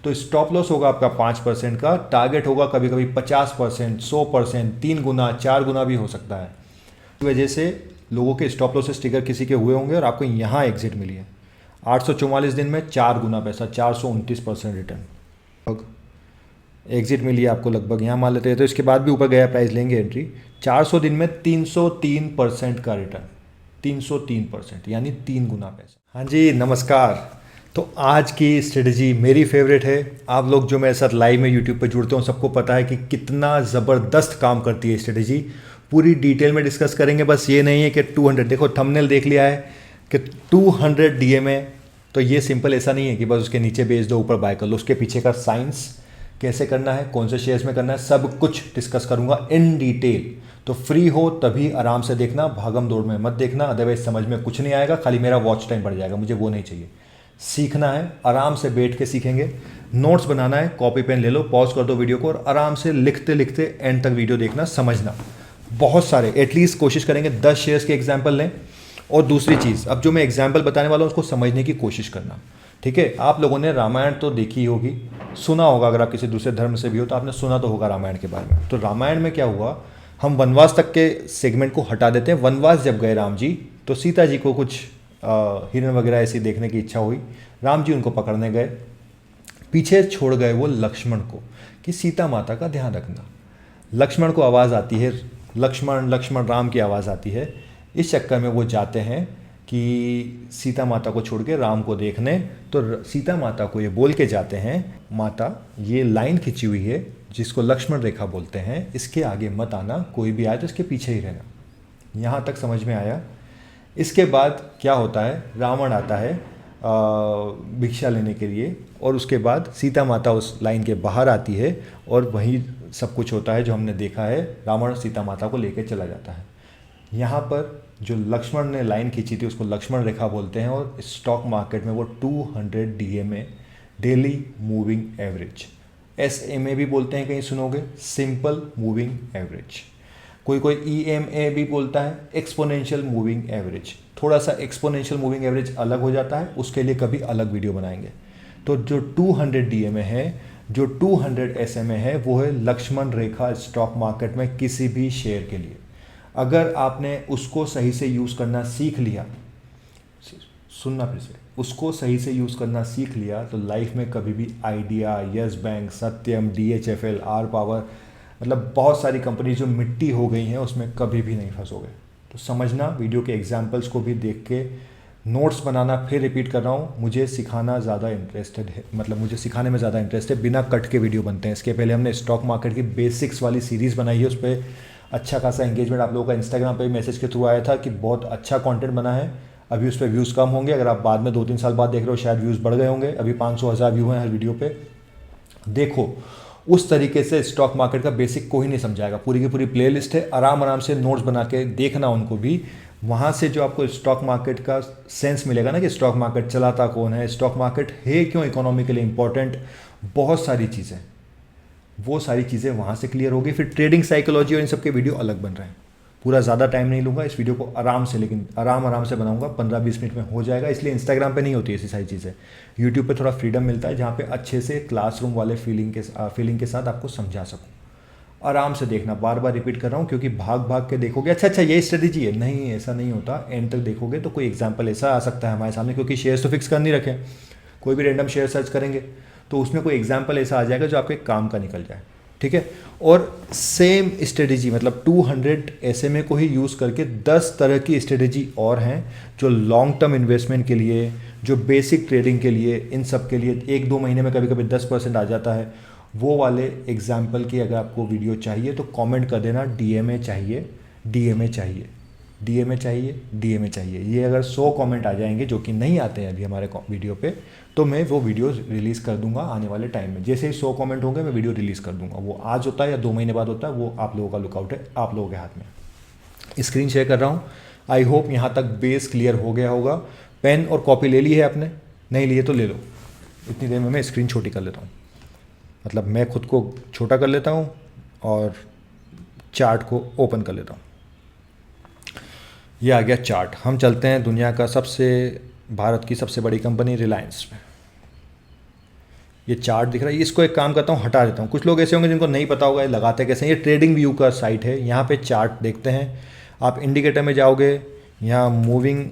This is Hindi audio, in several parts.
तो स्टॉप लॉस होगा आपका 5% का, टारगेट होगा कभी कभी 50%, 100%, 3 गुना 4 गुना भी हो सकता है। इस वजह से लोगों के स्टॉप लॉसेस ट्रिगर किसी के हुए होंगे और आपको यहाँ एग्जिट मिली है। 844 दिन में 4 गुना पैसा, 429% रिटर्न एग्जिट मिली है आपको लगभग, यहाँ मान लेते हैं। तो इसके बाद भी ऊपर गया प्राइस लेंगे एंट्री। 400 दिन में 303% का रिटर्न, 303% यानी 3 गुना पैसा। हाँ जी नमस्कार। तो आज की स्ट्रेटजी मेरी फेवरेट है। आप लोग जो मेरे साथ लाइव में यूट्यूब पे जुड़ते हो सबको पता है कि कितना ज़बरदस्त काम करती है स्ट्रेटजी। पूरी डिटेल में डिस्कस करेंगे। बस ये नहीं है कि 200, देखो थंबनेल देख लिया है कि 200 डीएमए, तो ये सिंपल ऐसा नहीं है कि बस उसके नीचे बेच दो ऊपर बाय कर लो। उसके पीछे का साइंस कैसे करना है, कौन से शेयर्स में करना है, सब कुछ डिस्कस करूंगा इन डिटेल। तो फ्री हो तभी आराम से देखना, भागम दौड़ में मत देखना, अदरवाइज समझ में कुछ नहीं आएगा, खाली मेरा वॉच टाइम बढ़ जाएगा, मुझे वो नहीं चाहिए। सीखना है, आराम से बैठ के सीखेंगे। नोट्स बनाना है, कॉपी पेन ले लो, पॉज कर दो वीडियो को और आराम से लिखते लिखते एंड तक वीडियो देखना, समझना। बहुत सारे, एटलीस्ट कोशिश करेंगे 10 शेयर्स के एग्जाम्पल लें। और दूसरी चीज़, अब जो मैं एग्जाम्पल बताने वाला हूँ उसको समझने की कोशिश करना, ठीक है। आप लोगों ने रामायण तो देखी होगी, सुना होगा, अगर आप किसी दूसरे धर्म से भी हो तो आपने सुना तो होगा रामायण के बारे में। तो रामायण में क्या हुआ, हम वनवास तक के सेगमेंट को हटा देते हैं। वनवास जब गए राम जी, तो सीता जी को कुछ हिरण वगैरह ऐसी देखने की इच्छा हुई, राम जी उनको पकड़ने गए, पीछे छोड़ गए वो लक्ष्मण को कि सीता माता का ध्यान रखना। लक्ष्मण को आवाज़ आती है, लक्ष्मण लक्ष्मण राम की आवाज़ आती है। इस चक्कर में वो जाते हैं कि सीता माता को छोड़ के राम को देखने। तो सीता माता को ये बोल के जाते हैं, माता ये लाइन खिंची हुई है जिसको लक्ष्मण रेखा बोलते हैं, इसके आगे मत आना, कोई भी आए तो इसके पीछे ही रहना। यहाँ तक समझ में आया। इसके बाद क्या होता है, रावण आता है भिक्षा लेने के लिए, और उसके बाद सीता माता उस लाइन के बाहर आती है और वही सब कुछ होता है जो हमने देखा है। रावण सीता माता को लेकर चला जाता है। यहाँ पर जो लक्ष्मण ने लाइन खींची थी उसको लक्ष्मण रेखा बोलते हैं, और स्टॉक मार्केट में वो 200 DMA, daily moving average, SMA भी बोलते हैं, कहीं सुनोगे, सिंपल मूविंग एवरेज। कोई कोई ईएमए भी बोलता है, एक्सपोनेंशियल मूविंग एवरेज। थोड़ा सा एक्सपोनेंशियल मूविंग एवरेज अलग हो जाता है, उसके लिए कभी अलग वीडियो बनाएंगे। तो जो 200 डीएमए है, जो 200 एसएमए है, वो है लक्ष्मण रेखा स्टॉक मार्केट में किसी भी शेयर के लिए। अगर आपने उसको सही से यूज़ करना सीख लिया, सुनना फिर से, उसको सही से यूज़ करना सीख लिया तो लाइफ में कभी भी Idea, Yes Bank, Satyam, DHFL, R Power, मतलब बहुत सारी कंपनी जो मिट्टी हो गई हैं उसमें कभी भी नहीं फंसोगे। तो समझना, वीडियो के एग्जाम्पल्स को भी देख के नोट्स बनाना। फिर रिपीट कर रहा हूँ, मुझे सिखाना ज़्यादा इंटरेस्टेड है, मतलब मुझे सिखाने में ज़्यादा इंटरेस्ट है। बिना कट के वीडियो बनते हैं। इसके पहले हमने स्टॉक मार्केट की बेसिक्स वाली सीरीज़ बनाई है, उस पर अच्छा खासा एंगेजमेंट आप लोगों का इंस्टाग्राम पे मैसेज के थ्रू आया था कि बहुत अच्छा कंटेंट बना है। अभी उस पर व्यूज़ कम होंगे, अगर आप बाद में 2-3 साल बाद देख रहे हो शायद व्यूज़ बढ़ गए होंगे। अभी 500-1000 व्यू हैं हर वीडियो पे। देखो, उस तरीके से स्टॉक मार्केट का बेसिक कोई नहीं समझाएगा। पूरी की पूरी प्लेलिस्ट है, आराम आराम से नोट्स बना के देखना उनको भी। वहाँ से जो आपको स्टॉक मार्केट का सेंस मिलेगा ना कि स्टॉक मार्केट चलाता कौन है, स्टॉक मार्केट है क्यों इकोनॉमिकली इंपॉर्टेंट, बहुत सारी चीज़ें, वो सारी चीज़ें वहाँ से क्लियर होगी। फिर ट्रेडिंग साइकोलॉजी और इन सब के वीडियो अलग बन रहे हैं। पूरा ज़्यादा टाइम नहीं लूँगा इस वीडियो को, आराम से, लेकिन आराम से बनाऊँगा, 15-20 मिनट में हो जाएगा। इसलिए इंस्टाग्राम पे नहीं होती ऐसी सारी चीज़ें। यूट्यूब पे थोड़ा फ्रीडम मिलता है जहाँ पे अच्छे से क्लासरूम वाले फीलिंग के साथ आपको समझा सकूँ। आराम से देखना, बार बार रिपीट कर रहा हूँ क्योंकि भाग भाग के देखोगे अच्छा ये स्ट्रेटेजी है, नहीं, ऐसा नहीं होता। एंड तक देखोगे तो कोई एग्जाम्पल ऐसा आ सकता है हमारे सामने, क्योंकि शेयर्स तो फिक्स कर नहीं रखे। कोई भी रैंडम शेयर सर्च करेंगे तो उसमें कोई एग्जाम्पल ऐसा आ जाएगा जो आपके काम का निकल जाए, ठीक है। और सेम स्ट्रेटेजी, मतलब 200 एसएमए को ही यूज़ करके 10 तरह की स्ट्रेटेजी और हैं जो लॉन्ग टर्म इन्वेस्टमेंट के लिए, जो बेसिक ट्रेडिंग के लिए, इन सब के लिए 1-2 महीने में कभी कभी 10% आ जाता है। वो वाले एग्जाम्पल की अगर आपको वीडियो चाहिए तो कमेंट कर देना, डीएमए चाहिए, डीएमए चाहिए, डीएमए चाहिए, डीएमए चाहिए। ये अगर 100 कमेंट आ जाएंगे, जो कि नहीं आते हैं अभी हमारे वीडियो पे, तो मैं वो वीडियो रिलीज़ कर दूंगा आने वाले टाइम में। जैसे ही 100 कमेंट होंगे मैं वीडियो रिलीज़ कर दूंगा। वो आज होता है या 2 महीने बाद होता है, वो आप लोगों का लुकआउट है, आप लोगों के हाथ में। स्क्रीन शेयर कर रहा हूँ। आई होप यहाँ तक बेस क्लियर हो गया होगा। पेन और कॉपी ले ली है आपने, नहीं लिए तो ले लो। इतनी देर में मैं स्क्रीन छोटी कर लेता हूँ, मतलब मैं खुद को छोटा कर लेता हूँ और चार्ट को ओपन कर लेता हूँ। ये आ गया चार्ट। हम चलते हैं दुनिया का भारत की सबसे बड़ी कंपनी रिलायंस में। ये चार्ट दिख रहा है, इसको एक काम करता हूँ हटा देता हूँ। कुछ लोग ऐसे होंगे जिनको नहीं पता होगा ये लगाते कैसे हैं। ये ट्रेडिंग व्यू का साइट है, यहाँ पे चार्ट देखते हैं आप। इंडिकेटर में जाओगे, यहाँ मूविंग,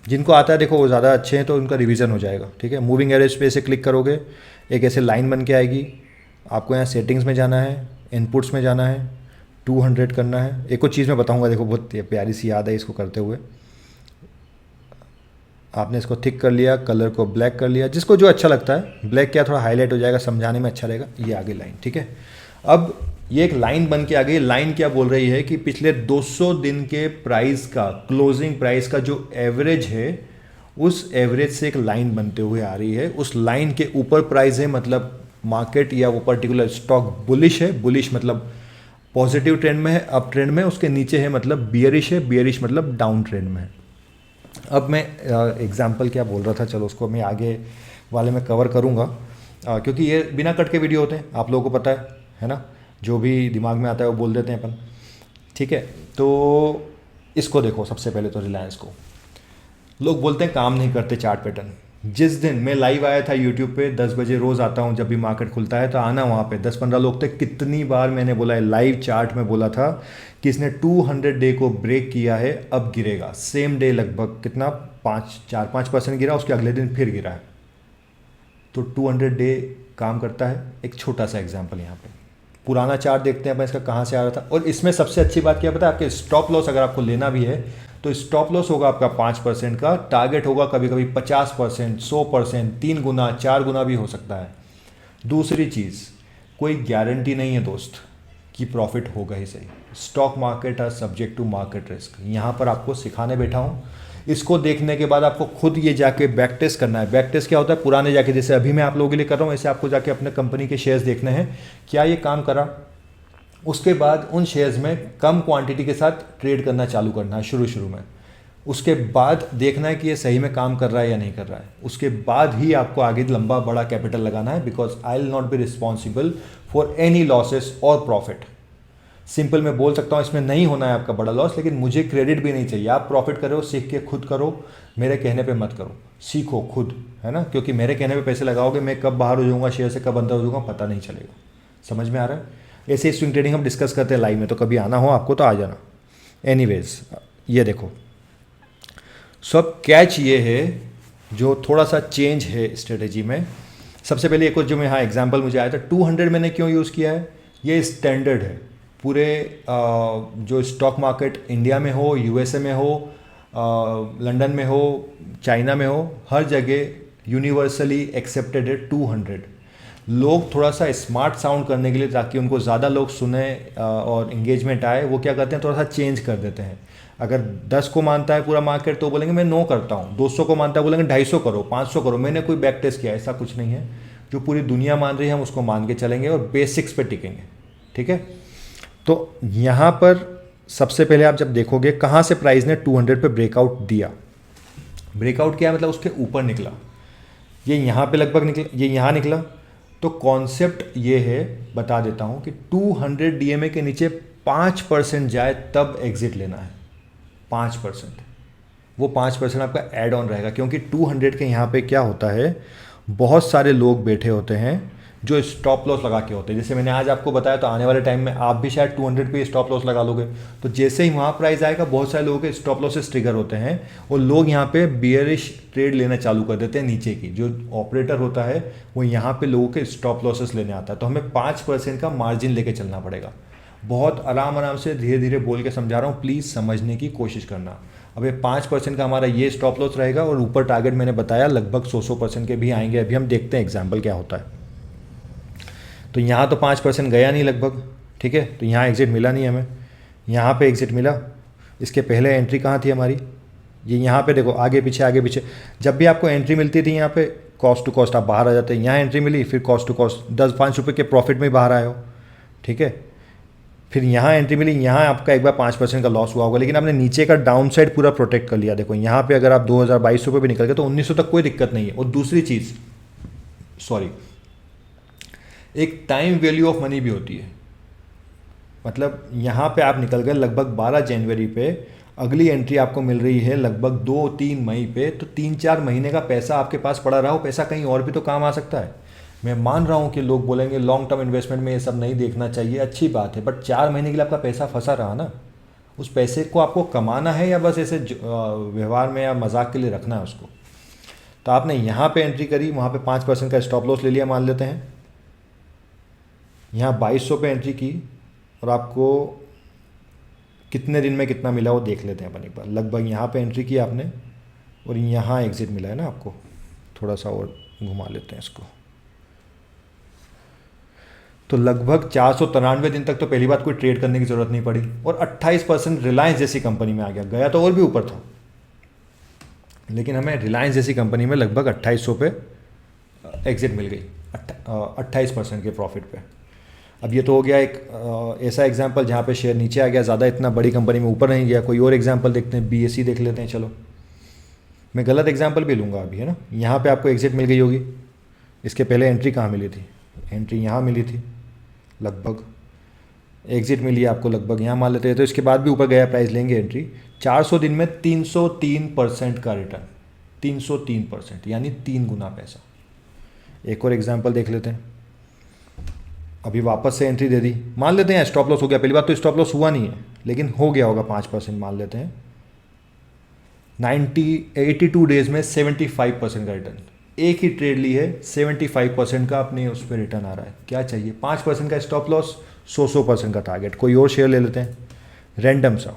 जिनको आता है देखो वो ज़्यादा अच्छे हैं तो उनका रिवीजन हो जाएगा, ठीक है। मूविंग एवरेज पे ऐसे क्लिक करोगे, एक ऐसे लाइन बन के आएगी। आपको यहाँ सेटिंग्स में जाना है, इनपुट्स में जाना है, 200 करना है। एक और चीज़ मैं बताऊँगा, देखो बहुत प्यारी सी याद है इसको करते हुए। आपने इसको थिक कर लिया, कलर को ब्लैक कर लिया, जिसको जो अच्छा लगता है। ब्लैक क्या थोड़ा हाईलाइट हो जाएगा, समझाने में अच्छा रहेगा। ये आगे लाइन, ठीक है। अब ये एक लाइन बन के आ गई। लाइन क्या बोल रही है कि पिछले 200 दिन के प्राइस का, क्लोजिंग प्राइस का जो एवरेज है, उस एवरेज से एक लाइन बनते हुए आ रही है। उस लाइन के ऊपर प्राइस है, मतलब मार्केट या वो पर्टिकुलर स्टॉक बुलिश है। बुलिश मतलब पॉजिटिव ट्रेंड में है, अप ट्रेंड में। उसके नीचे है मतलब बियरिश है, बियरिश मतलब डाउन ट्रेंड में है। अब मैं एग्जाम्पल क्या बोल रहा था, चलो उसको मैं आगे वाले में कवर करूँगा, क्योंकि ये बिना कट के वीडियो होते हैं, आप लोगों को पता है ना। जो भी दिमाग में आता है वो बोल देते हैं अपन, ठीक है। तो इसको देखो, सबसे पहले तो रिलायंस को लोग बोलते हैं काम नहीं करते चार्ट पैटर्न। जिस दिन मैं लाइव आया था यूट्यूब पे, 10 बजे रोज़ आता हूँ जब भी मार्केट खुलता है, तो आना वहाँ पे 10-15 लोग थे। कितनी बार मैंने बोला है, लाइव चार्ट में बोला था कि इसने 200 डे को ब्रेक किया है, अब गिरेगा। सेम डे लगभग कितना 4-5% गिरा, उसके अगले दिन फिर गिरा है। तो 200 डे काम करता है। एक छोटा सा एग्जाम्पल यहाँ पे पुराना चार्ट देखते हैं अपन, इसका कहाँ से आ रहा था। और इसमें सबसे अच्छी बात क्या पता है, आपके स्टॉप लॉस अगर आपको लेना भी है तो स्टॉप लॉस होगा आपका 5% का, टारगेट होगा कभी कभी 50%, 100%, 3 गुना 4 गुना भी हो सकता है। दूसरी चीज़, कोई गारंटी नहीं है दोस्त कि प्रॉफिट होगा ही सही। Stock market are subject to market risk. यहाँ पर आपको सिखाने बैठा हूँ। इसको देखने के बाद आपको खुद ये जाके बैक टेस्ट करना है। बैक टेस्ट क्या होता है, पुराने जाके, जैसे अभी मैं आप लोगों के लिए कर रहा हूँ, ऐसे आपको जाके अपने कंपनी के शेयर्स देखने हैं, क्या ये काम करा। उसके बाद उन शेयर्स में कम क्वांटिटी के साथ ट्रेड करना चालू करना है शुरू में। उसके बाद देखना है कि ये सही में काम कर रहा है या नहीं कर रहा है। उसके बाद ही आपको आगे लंबा बड़ा कैपिटल लगाना है, because I will not be responsible for any losses और प्रॉफिट। सिंपल मैं बोल सकता हूँ इसमें नहीं होना है आपका बड़ा लॉस, लेकिन मुझे क्रेडिट भी नहीं चाहिए। आप प्रॉफिट करो, सीख के खुद करो, मेरे कहने पे मत करो। सीखो खुद, है ना, क्योंकि मेरे कहने पे पैसे लगाओगे, मैं कब बाहर हो जाऊँगा शेयर से, कब अंदर हो जाऊँगा, पता नहीं चलेगा। समझ में आ रहा है। ऐसे ही स्विंग ट्रेडिंग हम डिस्कस करते हैं लाइव में, तो कभी आना हो आपको तो आ जाना। एनीवेज, ये देखो, सब कैच ये है जो थोड़ा सा चेंज है स्ट्रेटेजी में। सबसे पहले एक और जो मैं यहाँ एग्जांपल मुझे आया था, 200 मैंने क्यों यूज़ किया है, ये स्टैंडर्ड है पूरे जो स्टॉक मार्केट इंडिया में हो, यूएसए में हो, लंदन में हो, चाइना में हो, हर जगह यूनिवर्सली एक्सेप्टेड है 200। लोग थोड़ा सा स्मार्ट साउंड करने के लिए, ताकि उनको ज़्यादा लोग सुने और इंगेजमेंट आए, वो क्या करते हैं, थोड़ा सा चेंज कर देते हैं। अगर 10 को मानता है पूरा मार्केट तो बोलेंगे मैं 9 करता हूँ। 200 को मानता है बोलेंगे 250 करो, 500 करो। मैंने कोई बैक टेस्ट किया, ऐसा कुछ नहीं है। जो पूरी दुनिया मान रही है हम उसको मान के चलेंगे और बेसिक्स पे टिकेंगे, ठीक है। तो यहाँ पर सबसे पहले आप जब देखोगे कहाँ से प्राइस ने 200 पे ब्रेकआउट दिया। ब्रेकआउट किया मतलब उसके ऊपर निकला, ये यहाँ पे लगभग निकला, ये यहाँ निकला। तो कॉन्सेप्ट ये है, बता देता हूँ कि 200 डीएमए के नीचे 5% जाए तब एग्जिट लेना है। 5%, वो 5% आपका ऐड ऑन रहेगा, क्योंकि 200 के यहाँ पे क्या होता है, बहुत सारे लोग बैठे होते हैं जो स्टॉप लॉस लगा के होते हैं। जैसे मैंने आज आपको बताया, तो आने वाले टाइम में आप भी शायद 200 पे स्टॉप लॉस लगा लोगे। तो जैसे ही वहाँ प्राइस आएगा, बहुत सारे लोगों के स्टॉप लॉसेस ट्रिगर होते हैं और लोग यहाँ पे बियरिश ट्रेड लेना चालू कर देते हैं नीचे की। जो ऑपरेटर होता है वो यहाँ पे लोगों के स्टॉप लॉसेस लेने आता है। तो हमें 5% का मार्जिन लेके चलना पड़ेगा। बहुत आराम से धीरे धीरे बोल के समझा रहा हूँ, प्लीज़ समझने की कोशिश करना। अब ये 5% का हमारा ये स्टॉप लॉस रहेगा और ऊपर टारगेट मैंने बताया लगभग 100% के भी आएंगे। अभी हम देखते हैं एग्जाम्पल क्या होता है। तो यहाँ तो 5% गया नहीं लगभग, ठीक है। तो यहाँ एग्जिट मिला नहीं हमें, यहाँ पे एग्जिट मिला। इसके पहले एंट्री कहाँ थी हमारी, ये यहाँ पे देखो, आगे पीछे। जब भी आपको एंट्री मिलती थी यहाँ पे कॉस्ट टू कॉस्ट आप बाहर आ जाते हैं। यहाँ एंट्री मिली, फिर कॉस्ट टू कॉस्ट 10-5 रुपये के प्रॉफिट में बाहर आए हो, ठीक है। फिर यहाँ एंट्री मिली, यहाँ आपका एक बार 5% का लॉस हुआ होगा, लेकिन आपने नीचे का डाउन साइड पूरा प्रोटेक्ट कर लिया। देखो यहाँ पे अगर आप 2022 रुपये भी निकल गए तो 1900 तक कोई दिक्कत नहीं है। और दूसरी चीज़, एक टाइम वैल्यू ऑफ मनी भी होती है। मतलब यहाँ पे आप निकल गए लगभग 12 जनवरी पे, अगली एंट्री आपको मिल रही है लगभग 2-3 मई पे, तो 3-4 महीने का पैसा आपके पास पड़ा रहा हो, पैसा कहीं और भी तो काम आ सकता है। मैं मान रहा हूँ कि लोग बोलेंगे लॉन्ग टर्म इन्वेस्टमेंट में ये सब नहीं देखना चाहिए, अच्छी बात है, बट 4 महीने के लिए आपका पैसा फंसा रहा ना, उस पैसे को आपको कमाना है या बस ऐसे व्यवहार में या मजाक के लिए रखना है उसको। तो आपने यहाँ पे एंट्री करी, वहाँ पे 5% का स्टॉप लॉस ले लिया मान लेते हैं, यहाँ 2200 पे एंट्री की, और आपको कितने दिन में कितना मिला वो देख लेते हैं अपन एक बार। लगभग यहाँ पे एंट्री की आपने और यहाँ एग्जिट मिला है ना आपको, थोड़ा सा और घुमा लेते हैं इसको, तो लगभग 493 दिन तक तो पहली बात कोई ट्रेड करने की ज़रूरत नहीं पड़ी, और 28% रिलायंस जैसी कंपनी में आ गया। गया तो और भी ऊपर था, लेकिन हमें रिलायंस जैसी कंपनी में लगभग 2800 पे एग्जिट मिल गई, 28% के प्रॉफिट पे। अब ये तो हो गया एक ऐसा एग्जांपल जहाँ पे शेयर नीचे आ गया, ज़्यादा इतना बड़ी कंपनी में ऊपर नहीं गया। कोई और एग्जांपल देखते हैं, बीएसई देख लेते हैं। चलो मैं गलत एग्जांपल भी लूँगा अभी, है ना। यहाँ पे आपको एग्जिट मिल गई होगी, इसके पहले एंट्री कहाँ मिली थी? एंट्री यहाँ मिली थी, लगभग एग्जिट मिली आपको लगभग यहाँ मान लेते हैं, तो इसके बाद भी ऊपर गया प्राइस, लेंगे एंट्री। 400 दिन में 303% का रिटर्न, 303%, यानी 3 गुना पैसा। एक और एग्जांपल देख लेते हैं, अभी वापस से एंट्री दे दी, मान लेते हैं स्टॉप लॉस हो गया। पहली बात तो स्टॉप लॉस हुआ नहीं है, लेकिन हो गया होगा 5%, मान लेते हैं। 82 डेज में 75% का रिटर्न, एक ही ट्रेड ली है, 75% का अपने उस पर रिटर्न आ रहा है। क्या चाहिए? 5% का स्टॉप लॉस, 100% का टारगेट। कोई और शेयर ले लेते हैं रैंडम सा,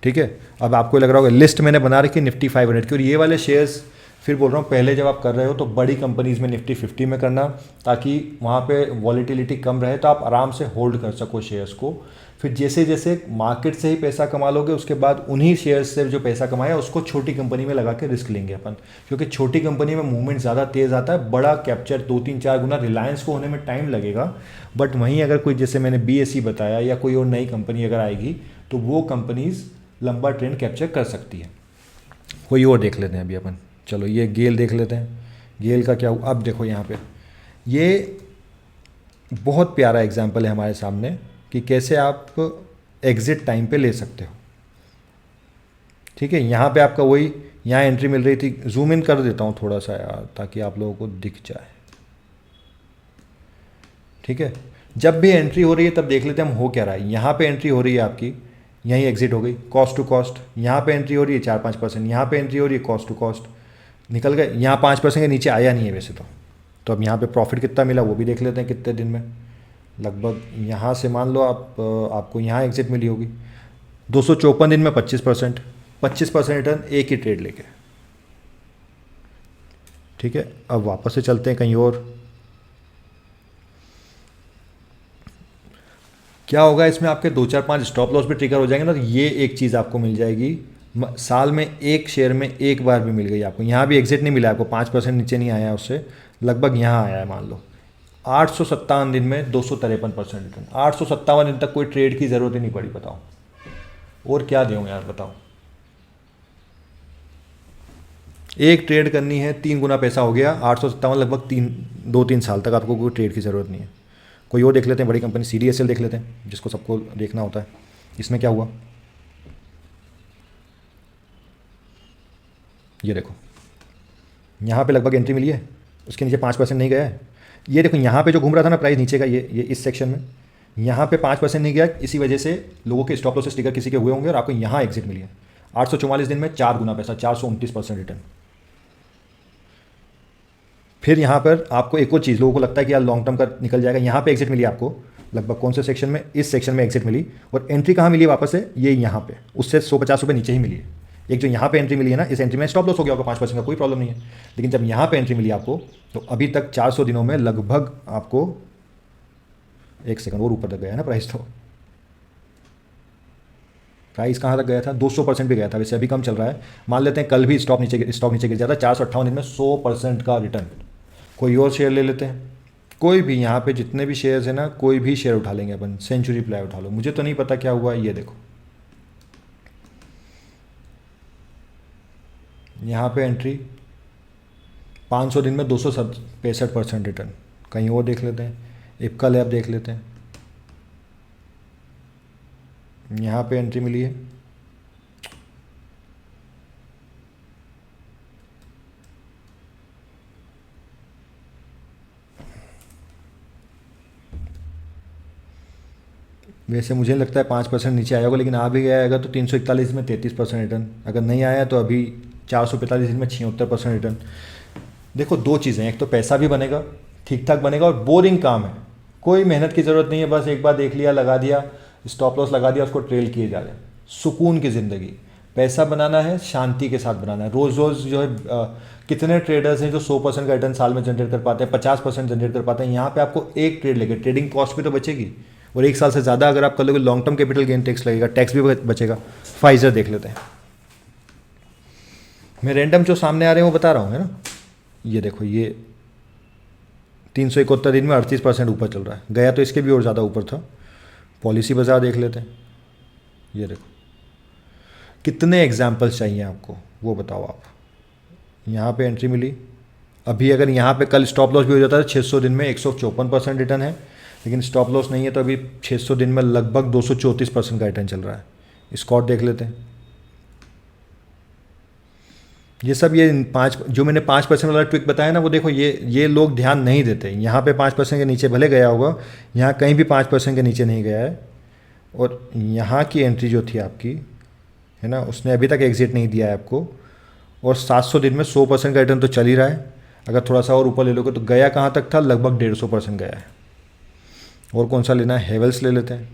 ठीक है। अब आपको लग रहा होगा लिस्ट मैंने बना रखी निफ्टी 500 की, और ये वाले शेयर्स फिर बोल रहा हूँ, पहले जब आप कर रहे हो तो बड़ी कंपनीज़ में निफ्टी 50 में करना, ताकि वहाँ पे वॉलीटिलिटी कम रहे, तो आप आराम से होल्ड कर सको शेयर्स को। फिर जैसे जैसे मार्केट से ही पैसा कमा लोगे, उसके बाद उन्हीं शेयर्स से जो पैसा कमाया उसको छोटी कंपनी में लगा के रिस्क लेंगे अपन, क्योंकि छोटी कंपनी में मूवमेंट ज़्यादा तेज़ आता है। बड़ा कैप्चर 2-3-4 गुना रिलायंस को होने में टाइम लगेगा, बट वहीं अगर कोई, जैसे मैंने बीएसई बताया, या कोई और नई कंपनी अगर आएगी, तो वो कंपनीज़ लंबा ट्रेंड कैप्चर कर सकती है। कोई और देख लेते हैं अभी अपन। चलो ये गेल देख लेते हैं, गेल का क्या हुआ। अब देखो यहाँ पे ये बहुत प्यारा एग्जांपल है हमारे सामने कि कैसे आप एग्जिट टाइम पे ले सकते हो, ठीक है। यहाँ पे आपका वही, यहाँ एंट्री मिल रही थी, जूम इन कर देता हूँ थोड़ा सा यार, ताकि आप लोगों को दिख जाए, ठीक है। जब भी एंट्री हो रही है तब देख लेते हैं हम हो क्या रहा है। यहाँ पे एंट्री हो रही है आपकी, यहीं एग्जिट हो गई, कॉस्ट टू कॉस्ट। यहाँ पे एंट्री हो रही है 4-5%, यहाँ पे एंट्री हो रही है कॉस्ट टू कॉस्ट, निकल गए। यहाँ 5% के नीचे आया नहीं है वैसे तो अब यहाँ पे प्रॉफिट कितना मिला वो भी देख लेते हैं, कितने दिन में। लगभग यहाँ से मान लो आप, आपको यहाँ एग्जिट मिली होगी 254 दिन में 25%, 25% रिटर्न एक ही ट्रेड लेके, ठीक है। अब वापस से चलते हैं कहीं और। क्या होगा इसमें, आपके 2-4-5 स्टॉप लॉस भी ट्रिगर हो जाएंगे ना, तो ये एक चीज़ आपको मिल जाएगी। साल में एक शेयर में एक बार भी मिल गई आपको। यहाँ भी एग्जिट नहीं मिला आपको, 5% नीचे नहीं आया उससे, लगभग यहाँ आया है मान लो 857 दिन में 253% रिटर्न। 857 दिन तक कोई ट्रेड की ज़रूरत ही नहीं पड़ी। बताओ और क्या दूँ यार, बताओ। एक ट्रेड करनी है, 3 गुना पैसा हो गया, 857, लगभग 2-3 साल तक आपको कोई ट्रेड की ज़रूरत नहीं है। कोई और देख लेते हैं, बड़ी कंपनी CDSL देख लेते हैं, जिसको सबको देखना होता है। इसमें क्या हुआ, ये देखो यहाँ पे लगभग एंट्री मिली है, उसके नीचे 5% नहीं गया है। ये देखो यहाँ पे जो घूम रहा था ना प्राइस नीचे का, ये इस सेक्शन में यहाँ पे 5% नहीं गया, इसी वजह से लोगों के स्टॉप लॉसेस ट्रिगर किसी के हुए होंगे, और आपको यहाँ एग्जिट मिली है। 844 दिन में 4 गुना पैसा, 429% रिटर्न। फिर यहाँ पर आपको एक और चीज़, लोगों को लगता है कि यार लॉन्ग टर्म का निकल जाएगा, यहाँ पे एग्जिट मिली आपको लगभग कौन से सेक्शन में, इस सेक्शन में एग्जिट मिली। और एंट्री कहाँ मिली वापस से, ये यहाँ पे, उससे 150 रुपये नीचे ही मिली है। एक जो यहाँ पे एंट्री मिली है ना, इस एंट्री में स्टॉप लॉस हो गया होगा 5% का, कोई प्रॉब्लम नहीं है। लेकिन जब यहाँ पे एंट्री मिली आपको, तो अभी तक 400 दिनों में लगभग आपको, एक सेकंड और ऊपर तक गया है ना प्राइस, तो प्राइस कहाँ तक गया था, 200% भी गया था। वैसे अभी कम चल रहा है, मान लेते हैं कल भी स्टॉक नीचे गिर जाता है। 458 दिन में 100% का रिटर्न। कोई और शेयर ले लेते हैं, कोई भी, यहाँ पे जितने भी शेयर्स हैं ना, कोई भी शेयर उठा लेंगे अपन। सेंचुरी प्लाई उठा लो, मुझे तो नहीं पता क्या हुआ, ये देखो यहाँ पे एंट्री 500 दिन में 265% रिटर्न। कहीं और देख लेते हैं, इप्का लैब देख लेते हैं, यहाँ पे एंट्री मिली है वैसे मुझे लगता है 5% नीचे आया होगा, लेकिन आ भी गया आएगा तो 341 में 33% रिटर्न, अगर नहीं आया तो अभी 445 दिन में 76% रिटर्न। देखो दो चीज़ें, एक तो पैसा भी बनेगा, ठीक ठाक बनेगा, और बोरिंग काम है, कोई मेहनत की ज़रूरत नहीं है, बस एक बार देख लिया, लगा दिया, स्टॉप लॉस लगा दिया, उसको ट्रेल किए जा रहे हैं। सुकून की ज़िंदगी, पैसा बनाना है, शांति के साथ बनाना है। रोज़ रोज़ जो है कितने ट्रेडर्स हैं जो 100% का रिटर्न साल में जनरेट कर पाते हैं, 50% जनरेट कर पाते हैं। यहाँ पे आपको एक ट्रेड लेके ट्रेडिंग कॉस्ट भी तो बचेगी, और एक साल से ज़्यादा अगर आप कर लोगे long term capital gain tax लगेगा, टैक्स भी बचेगा। फाइजर देख लेते हैं, मैं रैंडम जो सामने आ रहे हैं वो बता रहा हूँ, है ना। ये देखो, ये 371 दिन में 38% ऊपर चल रहा है, गया तो इसके भी और ज़्यादा ऊपर था। पॉलिसी बाजार देख लेते हैं, ये देखो कितने एग्जाम्पल्स चाहिए आपको, वो बताओ आप। यहाँ पे एंट्री मिली, अभी अगर यहाँ पे कल स्टॉप लॉस भी हो जाता है 600 दिन में 154% रिटर्न है, लेकिन स्टॉप लॉस नहीं है तो अभी 600 दिन में लगभग 234% का रिटर्न चल रहा है। स्कॉट देख लेते हैं, ये सब ये 5 जो मैंने 5% वाला ट्विक बताया ना, वो देखो ये लोग ध्यान नहीं देते। यहाँ पे 5% के नीचे भले गया होगा, यहाँ कहीं भी 5% के नीचे नहीं गया है, और यहाँ की एंट्री जो थी आपकी, है ना, उसने अभी तक एग्जिट नहीं दिया है आपको, और 700 दिन में 100% का रिटर्न तो चल ही रहा है। अगर थोड़ा सा और ऊपर ले लोगे तो गया कहाँ तक था, लगभग 150% गया है। और कौन सा लेना है, हेवल्स ले लेते हैं,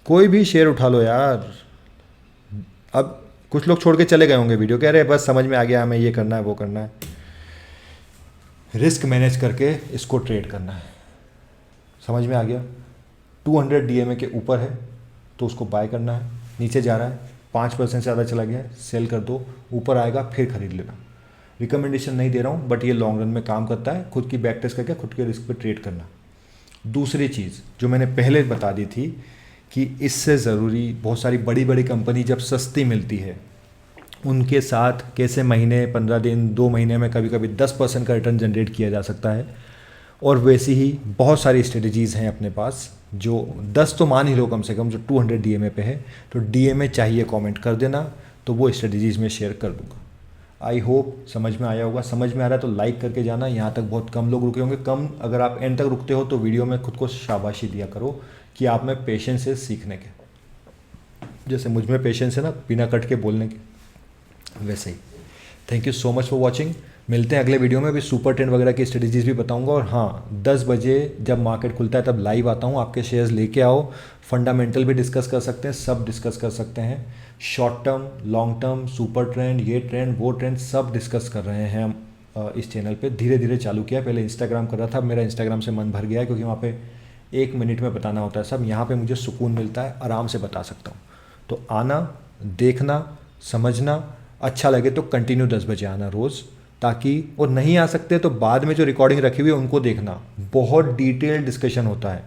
कोई भी शेयर उठा लो यार। अब कुछ लोग छोड़ के चले गए होंगे वीडियो, कह रहे बस समझ में आ गया हमें ये करना है वो करना है। रिस्क मैनेज करके इसको ट्रेड करना है, समझ में आ गया। 200 DMA के ऊपर है तो उसको बाय करना है, नीचे जा रहा है 5% से ज़्यादा चला गया सेल कर दो, ऊपर आएगा फिर खरीद लेना। रिकमेंडेशन नहीं दे रहा हूँ, बट ये लॉन्ग रन में काम करता है। खुद की बैक टेस्ट करके खुद के रिस्क पे ट्रेड करना। दूसरी चीज़ जो मैंने पहले बता दी थी कि इससे ज़रूरी बहुत सारी बड़ी बड़ी कंपनी जब सस्ती मिलती है उनके साथ कैसे महीने 15 दिन 2 महीने में कभी कभी 10% का रिटर्न जनरेट किया जा सकता है। और वैसी ही बहुत सारी स्ट्रेटजीज़ हैं अपने पास, जो 10 तो मान ही लो कम से कम, जो 200 DMA पे है। तो DMA चाहिए कमेंट कर देना, तो वो स्ट्रेटजीज़ में शेयर कर दूँगा। आई होप समझ में आया होगा। समझ में आ रहा है तो लाइक करके जाना। यहाँ तक बहुत कम लोग रुके होंगे, कम। अगर आप एंड तक रुकते हो तो वीडियो में खुद को शाबाशी दिया करो कि आप में पेशेंस है सीखने के, जैसे मुझ में पेशेंस है ना बिना कट के बोलने के, वैसे ही। Thank you so much for watching. मिलते हैं अगले वीडियो में, भी सुपर ट्रेंड वगैरह की स्ट्रेटजीज भी बताऊंगा। और हाँ, 10 बजे जब मार्केट खुलता है तब लाइव आता हूँ, आपके शेयर्स लेके आओ। फंडामेंटल भी डिस्कस कर सकते हैं, सब डिस्कस कर सकते हैं। Short term, long term, super trend, ये ट्रेंड वो ट्रेंड सब डिस्कस कर रहे हैं हम इस चैनल पे। धीरे धीरे चालू किया, पहले इंस्टाग्राम कर रहा था, मेरा इंस्टाग्राम से मन भर गया है, क्योंकि वहाँ पे 1 मिनट में बताना होता है सब। यहाँ पे मुझे सुकून मिलता है, आराम से बता सकता हूँ। तो आना, देखना, समझना, अच्छा लगे तो कंटिन्यू 10 बजे आना रोज़, ताकि, और नहीं आ सकते तो बाद में जो रिकॉर्डिंग रखी हुई है उनको देखना। बहुत डिटेल डिस्कशन होता है,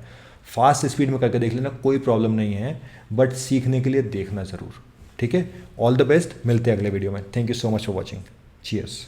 फास्ट स्पीड में करके देख लेना, कोई प्रॉब्लम नहीं है, बट सीखने के लिए देखना ज़रूर। ठीक है, ऑल द बेस्ट। मिलते हैं अगले वीडियो में। Thank you so much for watching. Cheers.